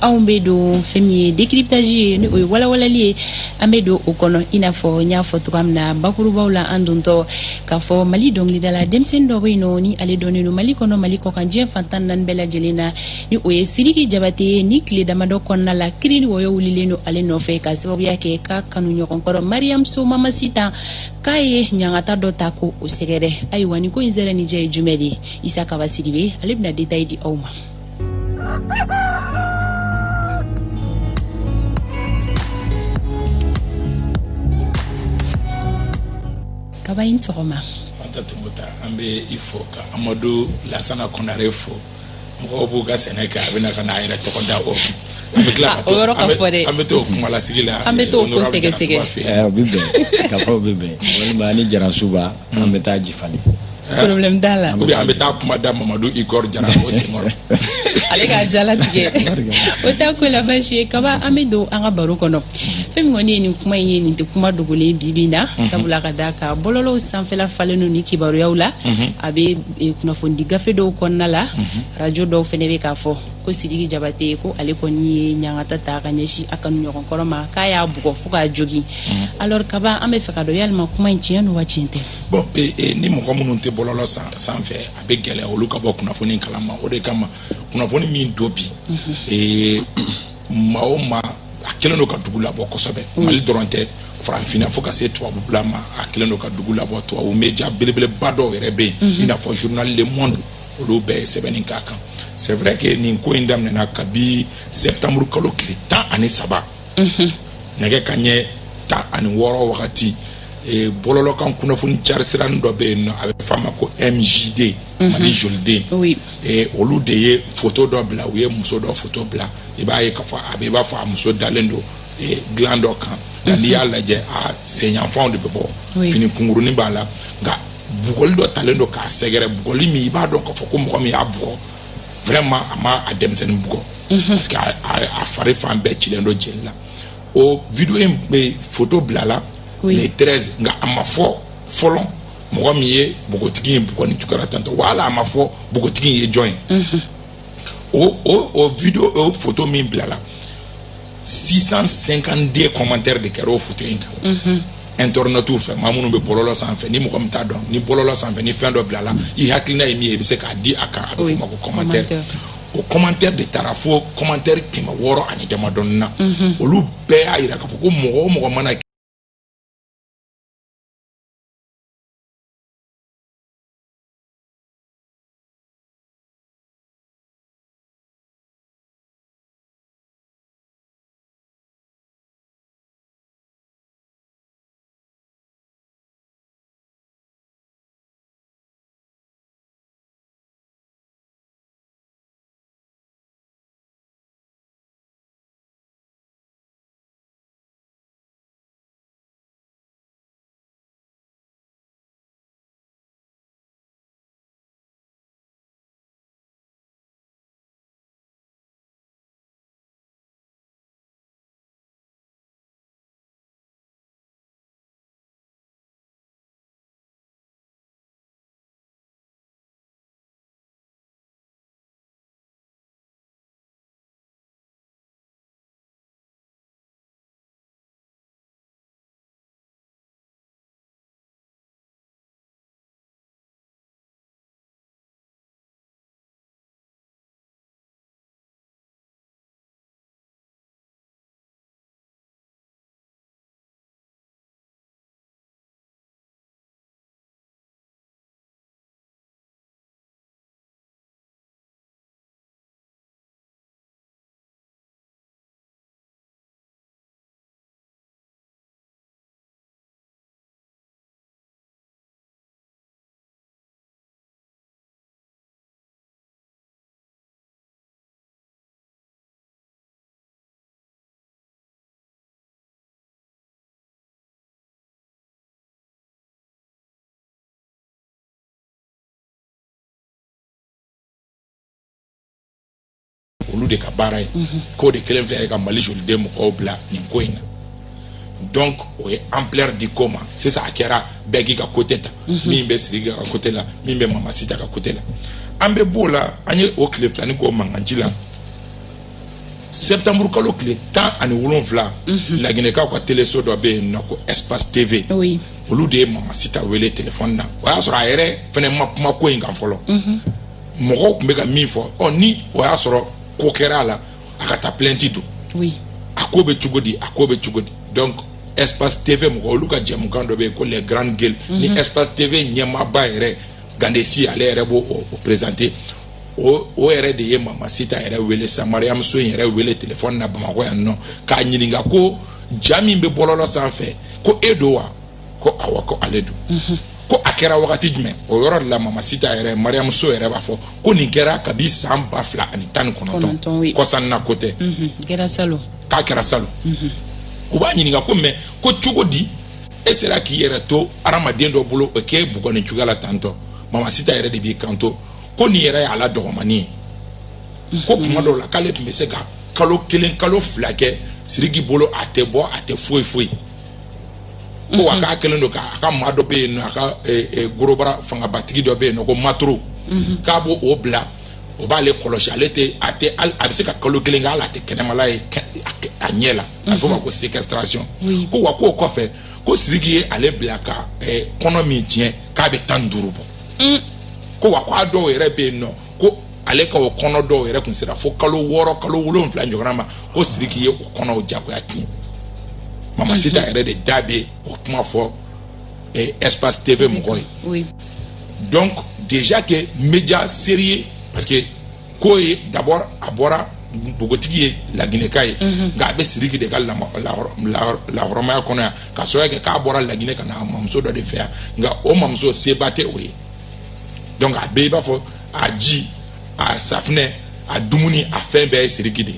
Ambedo femi décryptage ni o wala wala li ambedo o kono inafo nyafo tukamna bakuru bawla andunto kafo mali dongli dala demsen do boyno ni ale donino mali kono mali ko kanje fantan nan bela jelena ni o siriki jabate ni kle damado konna la krini woyo wulileno ale no fe ka sababu yake ka kanu nyokon koro Mariam so mama sita kaye nyangata do tako o segere ay wani ko inzere ni jey jumedi isa ka wasiribe ale bna detail di awma kaba intoma fanta tumuta ambe ifoka Amadou Lassana Konarefo mo buga Sénégal bina kana ira to konda o ambe kla ambe to kumala sigila ambe to ko sege bibe ka fo bibe wala mani jara suba ambe ta jifani problème dala obi ambe ta kuma da Mamadou Igor jara o singor ale ga jala tige o ta ko la bashi kaba amedo anga baro kono femi ngoni ni kuma yini te kuma dogole bibina sabula ka daka bololo sanfela falenu ni kibaru yaula abe kuna fondi gafe do konna la radio do fenebe ka fo ko sidigi jabate ko ale ko ni nyangata ta ka nyeshi akanu nyokon koroma kaya bugo fuka jogi alors kaba ambe feka do yalma kuma nciano wachinte bon ni mo ko munun te bololo sanfe abe gele o luka bo kuna foni kalama o de kama kuna foni min dobi maoma akileno ka dugula bo kosobe mali doronte franfina foka se to abulama akileno ka dugula bo to o media belebele bado rebe ina fo journal Le Monde olu be sebeni kaka c'est vrai que ni ko indam na kabi septembre kalo kritan ani saba nege kanye ta ani woro wakati bololo kan kuna fun charsiran do be no ave fama ko MJD mali jolde oui olu de ye photo do bla we muso do photo bla e ba ye ka fa abe ba fa muso dalendo glando kan dani yalla je a seigneur fond de bebo fini kunguru ni bala nga bugol do talendo ka segere bugol mi ba do ko fo ko mo mi abugo vraiment ama ademsen bugo parce que a fare fan be chilendo jella o video e photo bla la les 13 nga amafo folon mo mi ye bugotigi bugo ni tukara tanto wala amafo bugotigi ye join o video o photo mi bla la 652 commentaires de kero photo inka internet fait mamunu be bololo sanfe ni mo kom ta don ni bololo sanfe ni fin do blala i hakina emi e be se ka di aka abu mo commentaire o commentaire de tarafo commentaire ki ma woro ani de madonna olu be ayira ka fo ko mo mana olu de ka baara ye ko de kelen fɛ ka Mali jolide mɔgɔw bila nin ko in na donc o ye ampleur di ko ma sisan a kɛra bɛɛ k'i ka côté ta min bɛ Sidiki ka côté la min bɛ Mama Sita ka côté la an bɛ b'o la an ye o tile filani k'o mankanci la septembre kalo kile 17 laginɛkaw ka téléso dɔ bɛ yen nɔ ko espace tv olu de ye Mamasita wele téléphone na o y'a sɔrɔ a yɛrɛ fɛnɛ ma kuma ko in kan fɔlɔ mɔgɔw tun bɛ ka min fɔ ni o y'a sɔrɔ ko kɛra a la a ka taa plainte don a ko bɛ cogo di donc espace tv mɔgɔ olu ka jɛmukan dɔ bɛ yen ko les grandes gueules ni espace tv ɲɛmaaba yɛrɛ Gandesi ale yɛrɛ b'o présenter o yɛrɛ de ye Mamasita yɛrɛ wele sa Mariamuso yɛrɛ wele téléphone na Bamakɔ yan nɔ k'a ɲininka ko ja min bɛ bɔlɔlɔ sanfɛ ko e don wa ko awɔ ko ale don ko a kɛra wagati jumɛn o yɔrɔ de la Mamasita yɛrɛ Mariamuso yɛrɛ b'a fɔ ko nin kɛra kabi san 2019 kɔsanna ko tɛ k'a kɛra salon u b'a ɲininka ko mais ko cogo di e sera k'i yɛrɛ to hadamaden dɔ bolo o k'e bugɔ nin cogoya la tantɔ Mamasita yɛrɛ de b'i kanto ko nin yɛrɛ y'ala dɔgɔmani ye ko kuma dɔw la k'ale tun bɛ se ka kalo 1 kalo 2 kɛ Sidiki bolo a tɛ bɔ a tɛ foyi ko a k'a kɛlen don k'a ka maa dɔ bɛ yen nɔ a ka gorobara fangabatigi dɔ bɛ yen nɔ ko matoro k'a b'o o bila o b'ale kɔlɔsi ale tɛ a bɛ se ka kalo 1 kɛ hali a tɛ kɛnɛmala ye a ɲɛ la a fɔ ma ko séquestration ko wa k'o kɔfɛ ko Sidiki ye ale bila ka kɔnɔ min tiɲɛ k'a bɛ 15 bɔ ko wa ko a dɔw yɛrɛ bɛ yen nɔ ko ale ka o kɔnɔ dɔw yɛrɛ kun sera fo kalo 6 kalo 7 ɲɔgɔnna ma ko Sidiki ye o kɔnɔw jagoya tiɲɛ Mamasita yɛrɛ de da bɛ o kuma fɔ espace tv mɔgɔ ye donc déjà que média sérieux parce que ko ye d'abord a bɔra bogotigi ye laginɛka ye nka a bɛ Sidiki de ka lahɔrɔmaya kɔnɔ yan ka sɔrɔ kɛ k'a bɔra Laginɛ ka na mamuso dɔ de fɛ yan nka o mamuso seba tɛ o ye donc a bɛɛ i b'a fɔ a ji a safinɛ a dumuni a fɛn bɛɛ ye Sidiki de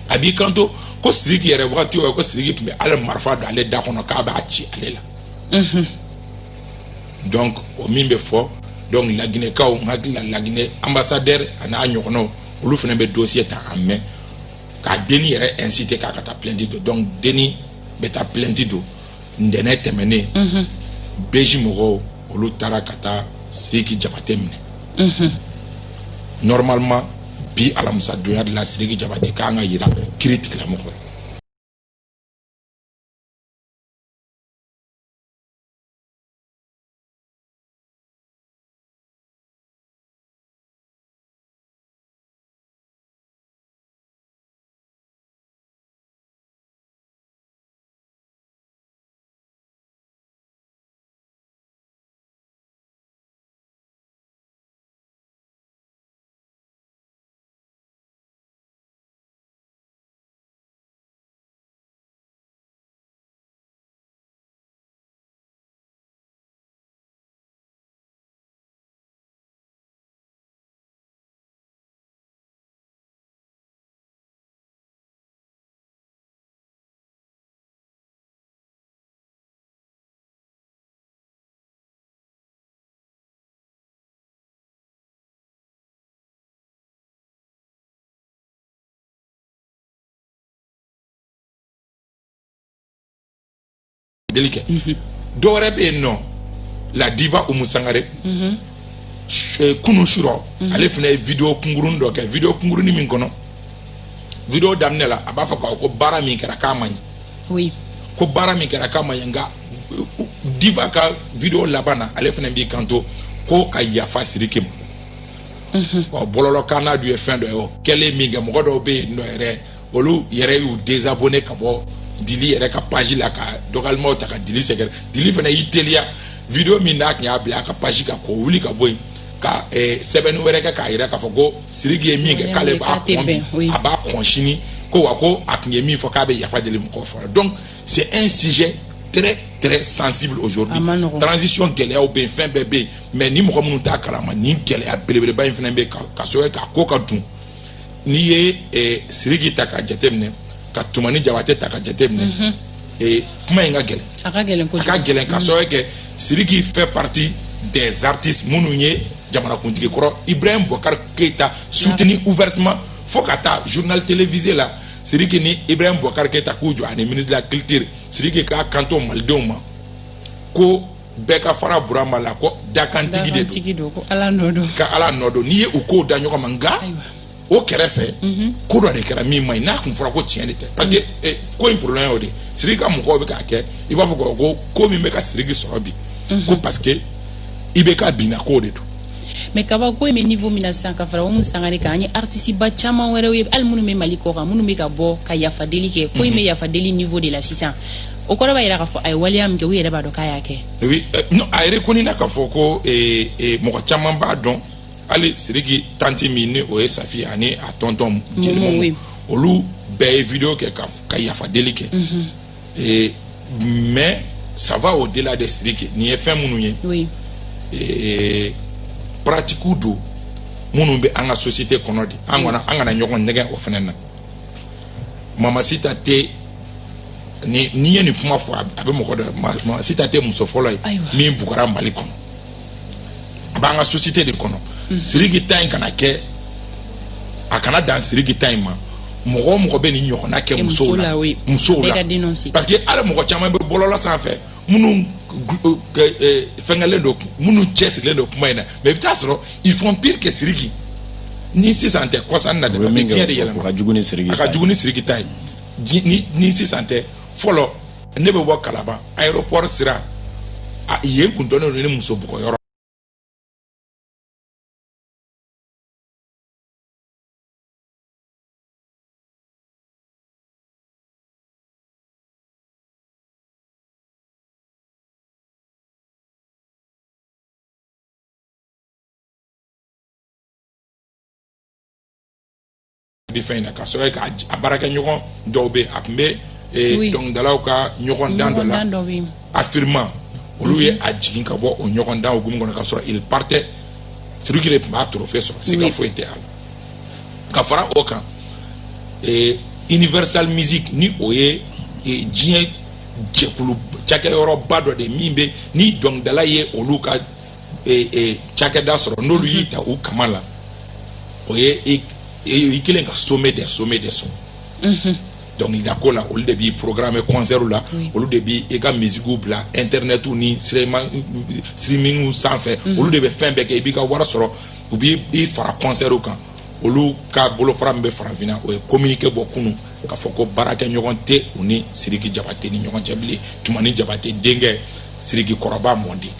a b'i kanto ko Sidiki yɛrɛ wagati o ko Sidiki tun bɛ ale marifa don ale da kɔnɔ k'a b'a ci ale la donc o min bɛ fɔ donc laginɛkaw hakili la Laginɛ ambassadeur a n'a ɲɔgɔnnaw olu fana bɛ dossier ta a mɛn k'a denni yɛrɛ inciter k'a ka taa plainte don donc denni bɛ taa plainte don ntɛnɛn tɛmɛnen beji mɔgɔw olu taara ka taa Sidiki Jabate minɛ normalement bi alamisa donya de la Sidiki Jabate k'an ka yira kiiri tigilamɔgɔ Delike dɔw wɛrɛ bɛ yen nɔ la diva Oumou Sangaré kunu surɔ ale fana ye vidéo kunkuruni dɔ kɛ vidéo kunkuruni min kɔnɔ vidéo daminɛ la a b'a fɔ ko baara min kɛra k'a man ɲi ko baara min kɛra k'a man ɲi nka diva ka vidéo laban na ale fana b'i kanto ko ka yafa Sidiki ma bɔlɔlɔkan n'a dun ye fɛn dɔ ye o kɛlen min kɛ mɔgɔ dɔw bɛ yen nɔ yɛrɛ olu yɛrɛ y'u désabonné ka bɔ Dili yɛrɛ ka page la ka dɔgɔlimaw ta ka Dili sɛgɛrɛ Dili fana y'i teliya vidéo min n'a tun y'a bila a ka page kan k'o wuli ka bɔ yen ka sɛbɛnni wɛrɛ kɛ k'a yira k'a fɔ ko Sidiki ye min kɛ k'ale b'a kɔn bi a b'a kɔn sini ko wa ko a tun ye min fɔ k'a bɛ yafa deli mɔgɔw fɔlɔ donc c'est un sujet très très sensible aujourd'hui transition gɛlɛyaw bɛ yen fɛn bɛɛ bɛ yen mais ni mɔgɔ minnu t'a kalama nin gɛlɛya belebeleba in fana bɛ yen ka sɔrɔ k'a ko ka dun n'i ye Sidiki ta k'a jateminɛ ka Tumani Jabate ta ka jateminɛ kuma in ka gɛlɛn a ka gɛlɛn ka sɔrɔ kɛ Sidiki fait partie des artistes minnu ye jamanakuntigi kɔrɔ Ibrahim Boubacar Keïta soutenu ouvertement fo ka taa journal télévisé la Sidiki ni Ibrahim Boubacar Keïta k'u jɔ ani ministre de la culture Sidiki k'a kanto malidenw ma ko bɛɛ ka fara Burama la ko dakantigi de don ka Ala nɔ don n'i ye u kow da ɲɔgɔn ma nka o kɛrɛfɛ ko dɔ de kɛra min ma ɲi n'a kun fɔra ko tiɲɛ de tɛ parce que ko in problème y'o de Sidiki ka mɔgɔw bɛ k'a kɛ i b'a fɔ ko min bɛ ka Sidiki sɔrɔ bi ko parce que i bɛ ka binna k'o de don. mais kaba ko me niveau mina san ka fara o mu sangare ka ani artiste ba caman wɛrɛw ye al minnu bɛ Mali kɔ kan minnu bɛ ka bɔ ka yafadeli kɛ ko me yafadeli niveau de la sisan o kɔrɔ b'a yira k'a fɔ a ye waleya min kɛ u yɛrɛ b'a dɔn k'a y'a kɛ. oui non a yɛrɛ ko ni na k'a fɔ ko mɔgɔ caman b'a dɔn hali Sidiki tanti min ni o ye Safi ani a tonton Jelimu olu bɛɛ ye vidéo kɛ ka yafadeli kɛ mais ça va au-delà de Sidiki nin ye fɛn minnu ye. oui. pratique do minnu bɛ an ka société kɔnɔ de an kana ɲɔgɔn nɛgɛ o fana na Mama Sita tɛ ni ye nin kuma fɔ a bɛ mɔgɔ dɔ Mama Sita tɛ muso fɔlɔ ye min bugara Mali kɔnɔ a b'an ka société de kɔnɔ Sidiki ta in kana kɛ a kana dan Sidiki ta in ma mɔgɔ o mɔgɔ bɛ nin ɲɔgɔnna kɛ musow la parce que hali mɔgɔ caman bɛ bɔlɔlɔ sanfɛ minnu fɛngɛlen don minnu cɛsirilen don kuma in na mais i bɛ taa sɔrɔ ils font pire que Sidiki ni sisan tɛ kɔsan na de parce que diɲɛ de yɛlɛma a ka jugu ni Sidiki ta ye ni sisan tɛ fɔlɔ ne bɛ bɔ Kalaban aéroport sira yen kun dɔnnen don ni muso bugɔyɔrɔ. Fɛn na ka sɔrɔ ka a baarakɛ ɲɔgɔn dɔw bɛ a tun bɛ dɔnkilidalaw ka ɲɔgɔn dan dɔ la affirmant olu ye a jigin ka bɔ o ɲɔgɔn dan hukumu kɔnɔ ka sɔrɔ il partait Sidiki de tun b'a trophée sɔrɔ siga foyi tɛ a la ka fara o kan Universal Music ni o ye diɲɛ jɛkulu cakɛyɔrɔba dɔ de min bɛ ni dɔnkilidala ye olu ka cakɛda sɔrɔ n'olu y'i ta u kama la o ye i kelen ka sommet des sons donc il y a ko la olu de b'i programme concert la olu de b'i ka musique bila internet ni streaming sanfɛ olu de bɛ fɛn bɛɛ kɛ i b'i ka wari sɔrɔ u b'i fara concert kan olu ka bolofara min bɛ farafinna o ye communiqué bɔ kunun k'a fɔ ko baarakɛ ɲɔgɔn tɛ u ni Sidiki Jabate ni ɲɔgɔn cɛ bilen Tumani Jabate denkɛ Sidiki kɔrɔba mɔden.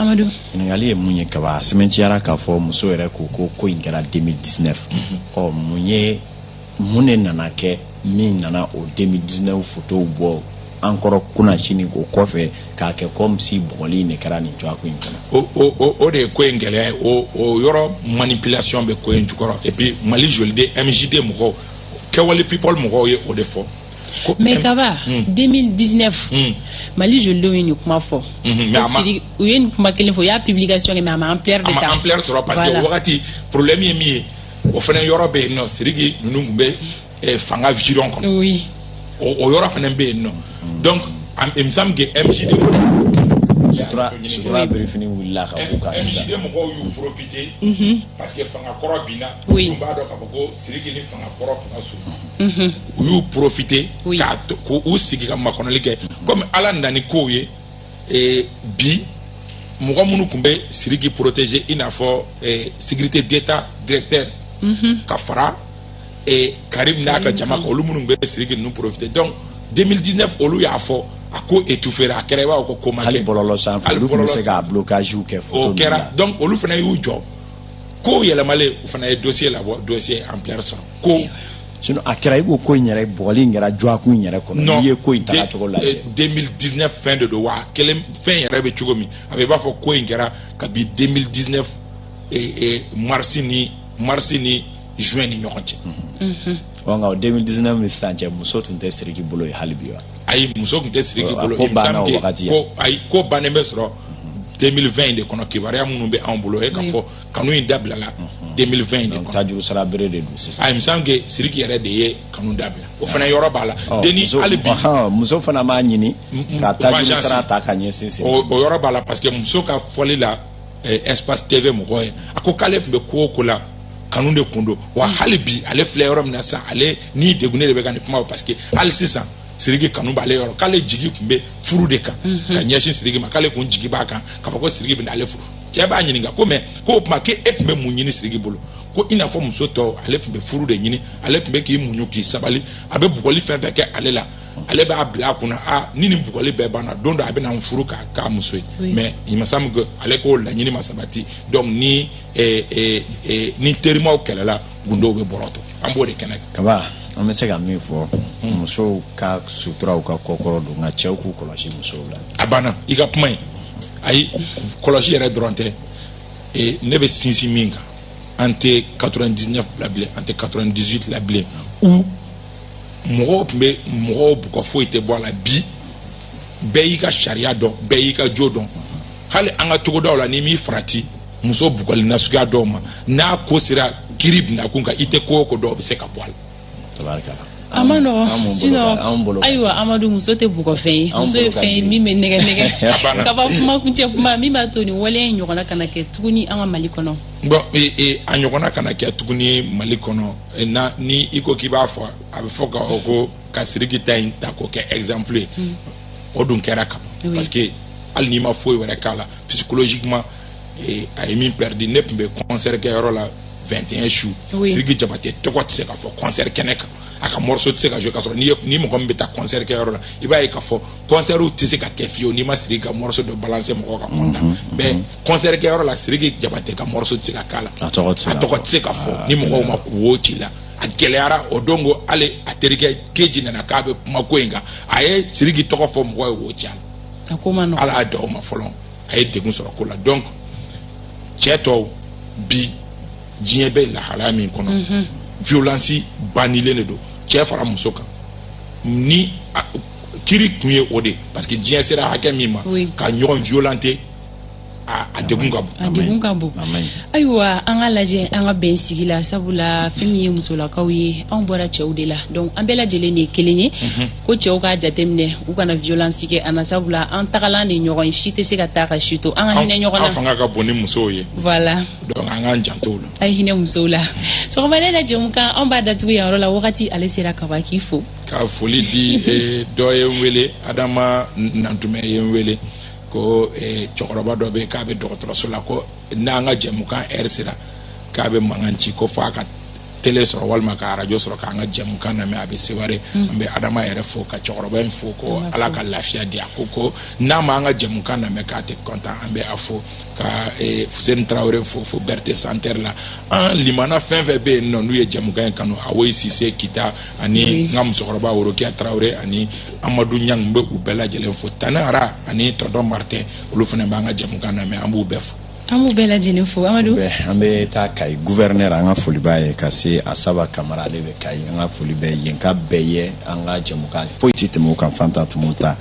Amadou ɲininkali ye mun ye kaba sɛmɛntiyara k'a fɔ muso yɛrɛ ko in kɛra 2019 mun de nana kɛ min nana o 2019 photo bɔ an kɔrɔ kunna sini o kɔfɛ k'a kɛ comme si bugɔli ne kɛra nin cogoya ko in kɔnɔ o de ye ko in gɛlɛya ye o yɔrɔ manipulation bɛ ko in jukɔrɔ et puis Mali joliden MJD mɔgɔw kɛwale people mɔgɔw ye o de fɔ. mais kaba 2019 Mali jolidenw ye nin kuma fɔ u ye nin kuma kelen fɔ u y'a publication kɛ mais a ma ampleur de ta ampleur sɔrɔ parce que wagati problème ye min ye o fana yɔrɔ bɛ yen nɔ Sidiki ninnu tun bɛ fanga giron kɔnɔ oui o yɔrɔ fana bɛ yen nɔ donc il me semble que MJD sutura berefini wulila ka bɔ ka sisan MJD mɔgɔw y'u profiter parce que fanga kɔrɔ binna u b'a dɔn k'a fɔ ko Sidiki ni fanga kɔrɔ tun ka surun u y'u profiter k'u sigi ka makɔnɔli kɛ comme ala nana ni kow ye bi mɔgɔ minnu tun bɛ Sidiki protéger i n'a fɔ sécurité d'état directeur ka fara Karim n'a ka jama kan olu minnu bɛ Sidiki ninnu profiter donc 2019 olu y'a fɔ a ko étouffé a kɛra i b'a fɔ ko ma kɛ hali bɔlɔlɔ sanfɛ olu tun bɛ se ka blocage kɛ photo o kɛra donc olu fana y'u jɔ ko yɛlɛmalen u fana ye dossier labɔ dossier ampleur sɔrɔ ko sinon a kɛra i ko in yɛrɛ bɔgɔli in kɛra joakun in yɛrɛ kɔnɔ n'i ye ko in taga cogo lajɛ 2019 fin de don wa kelen fɛn yɛrɛ bɛ cogo min a bɛ i b'a fɔ ko in kɛra kabi 2019 mars ni juin ni ɲɔgɔn cɛ nka o 2019 ni sisan cɛ muso tun tɛ Sidiki bolo ye hali bi wa ayi muso tun tɛ Sidiki bolo ko banna o wagati ko bannen bɛ sɔrɔ 2020 de kɔnɔ kibaruya minnu bɛ anw bolo k'a fɔ kanu in dabila la 2020 de kɔnɔ tajuru sara bere de don sisan ayi misan ke Sidiki yɛrɛ de ye kanu dabila o fana yɔrɔ b'a la deni hali bi muso fana b'a ɲini ka tajuru sara ta ka ɲɛsin Sidiki o yɔrɔ b'a la parce que muso ka fɔli la Espace TV mɔgɔ ye a ko k'ale tun bɛ ko o ko la kanu de kun don wa hali bi ale filɛ yɔrɔ min na sisan ale ni degunne de bɛ ka nin kuma parce que hali sisan Sidiki kanu b'ale yɔrɔ k'ale jigi tun bɛ furu de kan ka ɲɛsin Sidiki ma k'ale kun jigi b'a kan k'a fɔ ko Sidiki bɛ n'ale furu cɛ b'a ɲininka ko mais ko o tuma k'e tun bɛ mun ɲini Sidiki bolo ko i n'a fɔ muso tɔw ale tun bɛ furu de ɲini ale tun bɛ k'i muɲu k'i sabali a bɛ bugɔli fɛn fɛn kɛ ale la ale b'a bila a kunna ni nin bugɔli bɛɛ banna don dɔ a bɛ na n furu k'a muso ye mais il me semble que ale k'o laɲini ma sabati donc ni terimaw kɛlɛla gundow bɛ bɔrɔtɔ an b'o de kɛnɛ kaba an bɛ se ka min fɔ musow ka suturaw ka kɔkɔrɔ don nka cɛw k'u kɔlɔsi musow la a banna i ka kuma in ayi kɔlɔsi yɛrɛ dɔrɔn tɛ ne bɛ sinsin min kan an tɛ 99 la bilen an tɛ 98 la bilen ou mɔgɔw tun bɛ mɔgɔw bugɔ foyi tɛ bɔ a la bi bɛɛ y'i ka sariya dɔn bɛɛ y'i ka jo dɔn hali an ka togodaw la n'i m'i farati muso bugɔli nasuguya dɔw ma n'a ko sera kiri bina kun kan i tɛ ko o ko dɔw bɛ se ka bɔ a la. Tabarikala. a ma nɔgɔn sinon ayiwa Amadu muso tɛ bugɔ fɛn ye muso ye fɛn ye min bɛ nɛgɛ kaba kumakuncɛ kuma min b'a to ni waleya in ɲɔgɔnna kana kɛ tuguni an ka Mali kɔnɔ. Bon a ɲɔgɔnna kana kɛ tuguni Mali kɔnɔ ni i ko k'i b'a fɔ a bɛ fɔ ka Sidiki ta in ta k'o kɛ exemple ye o dun kɛra ka ban parce que hali n'i ma foyi wɛrɛ k'a la psychologiquement a ye min perdu ne tun bɛ concert kɛyɔrɔ la 21 su Sidiki Jabate tɔgɔ tɛ se ka fɔ concert kɛnɛ kan a ka morceau tɛ se ka jouer k'a sɔrɔ ni mɔgɔ min bɛ taa concert kɛyɔrɔ la i b'a ye k'a fɔ concertw tɛ se ka kɛ fiyewu n'i ma Sidiki ka morceau dɔ balancer mɔgɔw ka content mais concert kɛyɔrɔ la Sidiki Jabate ka morceau tɛ se ka k'a la a tɔgɔ tɛ se ka fɔ ni mɔgɔw ma k'o ci la a gɛlɛyara o don ko hali a terikɛ Keji nana k'a bɛ kuma ko in kan a ye Sidiki tɔgɔ fɔ mɔgɔw ye o ci a la a ko ma nɔgɔn ala y'a da o ma fɔlɔ a ye degun sɔrɔ ko la donc cɛ tɔw bi diɲɛ bɛ lahalaya min kɔnɔ violence bannilen de don cɛ fara muso kan ni kiri tun ye o de parce que diɲɛ sera hakɛ min ma ka ɲɔgɔn violenter a degun ka bon a degun ka bon ayiwa an ka lajɛ an ka bɛn sigi la sabula fɛn min ye musolakaw ye anw bɔra cɛw de la donc an bɛɛ lajɛlen de ye kelen ye ko cɛw k'a jateminɛ u kana violence kɛ an na sabula an tagalan de ɲɔgɔn ye si tɛ se ka taa ka si to an ka hinɛ ɲɔgɔn na an fanga ka bon ni musow ye voilà donc an k'an janto la a ye hinɛ musow la sɔgɔmada la jɛmukan an b'a datugu yan yɔrɔ la wagati ale sera ka ban k'i fo ka foli di dɔ ye n wele Adama Nantumɛ ye n wele ko cɛkɔrɔba dɔ bɛ k'a bɛ dɔgɔtɔrɔso la ko n'an ka jɛmukan heure sera k'a bɛ mankan ci ko f'a ka télé sɔrɔ walima ka radio sɔrɔ k'an ka jɛmukan lamɛn a bɛ Seware an bɛ Adama yɛrɛ fo ka cɛkɔrɔba in fo ko Ala ka lafiya di a ko n'a ma an ka jɛmukan lamɛn k'a tɛ content an bɛ a fo ka Fuseni Tarawele fo Berthe Santer la an limana fɛn fɛn bɛ yen nɔ n'u ye jɛmukan in kanu Awoyi Sise Kita ani n ka musokɔrɔba Worokiya Tarawele ani Amadu Ɲang n bɛ u bɛɛ lajɛlen fo Tani Ara ani tonton Martin olu fana b'an ka jɛmukan lamɛn an b'u bɛɛ fo. an b'u bɛɛ lajɛlen fo Amadu an bɛ taa Kayi gouverneur an ka foli b'a ye ka se Asaba Kamara ale bɛ Kayi an ka foli bɛ yen ka bɛɛ ye an ka jɛmukan foyi tɛ tɛmɛ o kan Fanta Tumu ta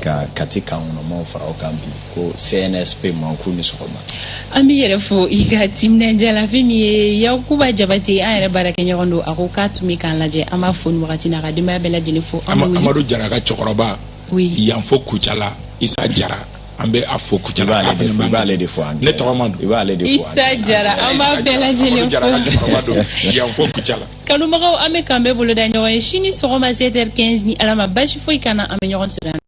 ka Kati kankɔnɔmaw fara o kan bi ko CNSP man k'u ni sɔgɔma an b'i yɛrɛ fo i ka timinadiya la fɛn min ye Yakuba Jabate an yɛrɛ baarakɛɲɔgɔn don a ko k'a tun bɛ k'an lajɛ an b'a fo nin wagati n'a ka denbaya bɛɛ lajɛlen fo Amadu Jara ka cɛkɔrɔba yan fo Kucala Isa Jara an bɛ a fo Kucala i b'ale de fɔ ne tɔgɔ man don i b'ale de fɔ Isa Jara an b'a bɛɛ lajɛlen fo yan fo Kucala kanubagaw an bɛ k'an bɛɛ bolo da ɲɔgɔn ye sini sɔgɔma 7h15 ni Ala ma basi foyi kana an bɛ ɲɔgɔn sɔrɔ